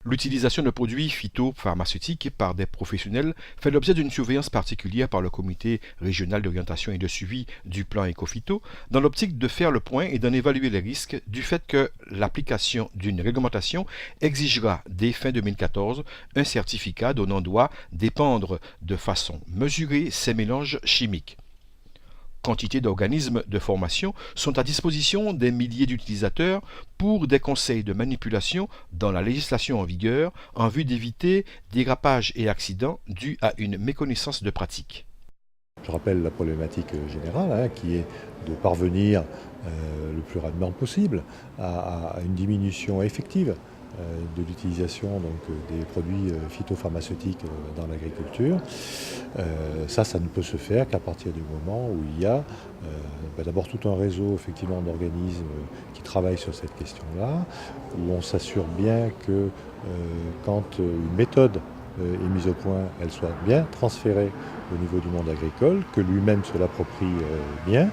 L'utilisation de produits phytopharmaceutiques par des professionnels fait l'objet d'une surveillance particulière par le Comité régional d'orientation et de suivi du plan Ecophyto, dans l'optique de faire le point et d'en évaluer les risques du fait que l'application d'une réglementation exigera dès fin 2014 un certificat dont doit dépendre de façon mesurée ces mélanges chimiques. Quantité d'organismes de formation sont à disposition des milliers d'utilisateurs pour des conseils de manipulation dans la législation en vigueur en vue d'éviter dérapages et accidents dus à une méconnaissance de pratique. Je rappelle la problématique générale qui est de parvenir le plus rapidement possible à une diminution effective de l'utilisation des produits phytopharmaceutiques dans l'agriculture. Ça ne peut se faire qu'à partir du moment où il y a d'abord tout un réseau effectivement d'organismes qui travaillent sur cette question-là, où on s'assure bien que quand une méthode est mise au point, elle soit bien transférée au niveau du monde agricole, que lui-même se l'approprie bien.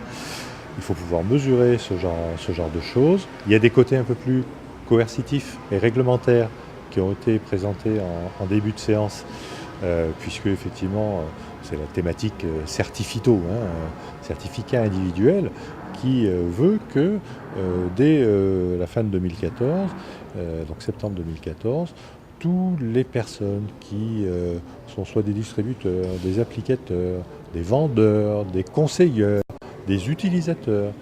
Il faut pouvoir mesurer ce genre de choses. Il y a des côtés un peu plus coercitifs et réglementaires qui ont été présentés en début de séance, puisque effectivement c'est la thématique certificat individuel, qui veut que dès la fin de 2014, donc septembre 2014, toutes les personnes qui sont soit des distributeurs, des applicateurs, des vendeurs, des conseilleurs, des utilisateurs,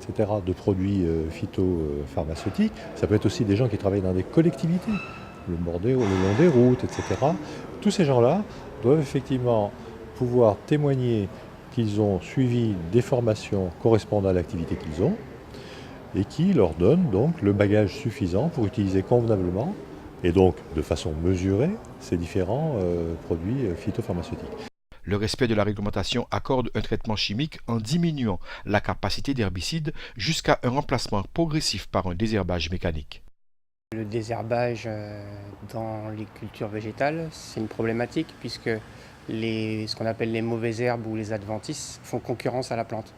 etc., de produits phytopharmaceutiques, ça peut être aussi des gens qui travaillent dans des collectivités, le long des routes, etc. Tous ces gens-là doivent effectivement pouvoir témoigner qu'ils ont suivi des formations correspondant à l'activité qu'ils ont et qui leur donnent donc le bagage suffisant pour utiliser convenablement et donc de façon mesurée ces différents produits phytopharmaceutiques. Le respect de la réglementation accorde un traitement chimique en diminuant la capacité d'herbicide jusqu'à un remplacement progressif par un désherbage mécanique. Le désherbage dans les cultures végétales, c'est une problématique puisque ce qu'on appelle les mauvaises herbes ou les adventices font concurrence à la plante.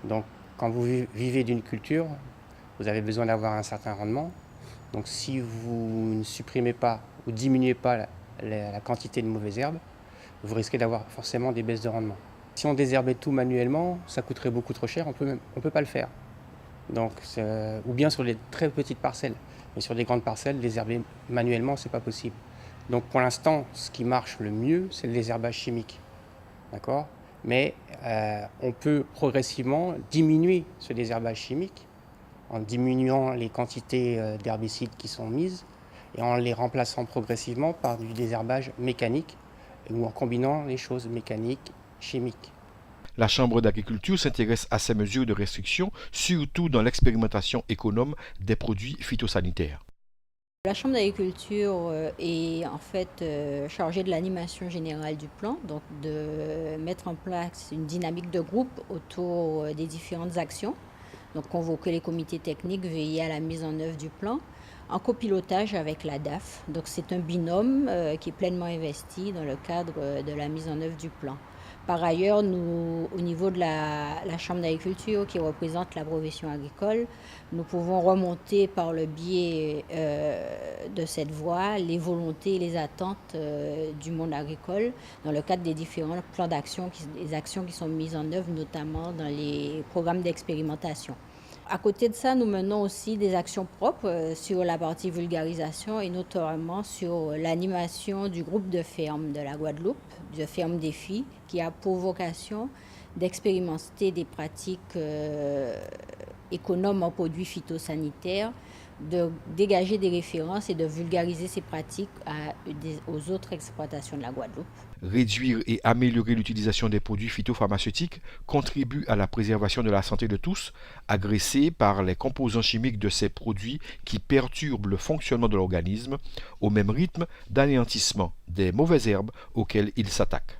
Donc quand vous vivez d'une culture, vous avez besoin d'avoir un certain rendement. Donc si vous ne supprimez pas ou diminuez pas la quantité de mauvaises herbes, vous risquez d'avoir forcément des baisses de rendement. Si on désherbait tout manuellement, ça coûterait beaucoup trop cher, on peut pas le faire. Donc, ou bien sur les très petites parcelles. Mais sur des grandes parcelles, désherber manuellement, c'est pas possible. Donc pour l'instant, ce qui marche le mieux, c'est le désherbage chimique. D'accord ? Mais on peut progressivement diminuer ce désherbage chimique en diminuant les quantités d'herbicides qui sont mises et en les remplaçant progressivement par du désherbage mécanique ou en combinant les choses mécaniques, chimiques. La Chambre d'agriculture s'intéresse à ces mesures de restriction, surtout dans l'expérimentation économe des produits phytosanitaires. La Chambre d'agriculture est en fait chargée de l'animation générale du plan, donc de mettre en place une dynamique de groupe autour des différentes actions. Donc convoquer les comités techniques, veiller à la mise en œuvre du plan, en copilotage avec la DAF. Donc c'est un binôme qui est pleinement investi dans le cadre de la mise en œuvre du plan. Par ailleurs, nous, au niveau de la Chambre d'agriculture qui représente la profession agricole, nous pouvons remonter par le biais de cette voie les volontés et les attentes du monde agricole dans le cadre des différents plans d'action, des actions qui sont mises en œuvre, notamment dans les programmes d'expérimentation. À côté de ça, nous menons aussi des actions propres sur la partie vulgarisation et notamment sur l'animation du groupe de ferme de la Guadeloupe, de Ferme Défi, qui a pour vocation d'expérimenter des pratiques économes en produits phytosanitaires, de dégager des références et de vulgariser ces pratiques aux autres exploitations de la Guadeloupe. Réduire et améliorer l'utilisation des produits phytopharmaceutiques contribue à la préservation de la santé de tous, agressés par les composants chimiques de ces produits qui perturbent le fonctionnement de l'organisme au même rythme d'anéantissement des mauvaises herbes auxquelles ils s'attaquent.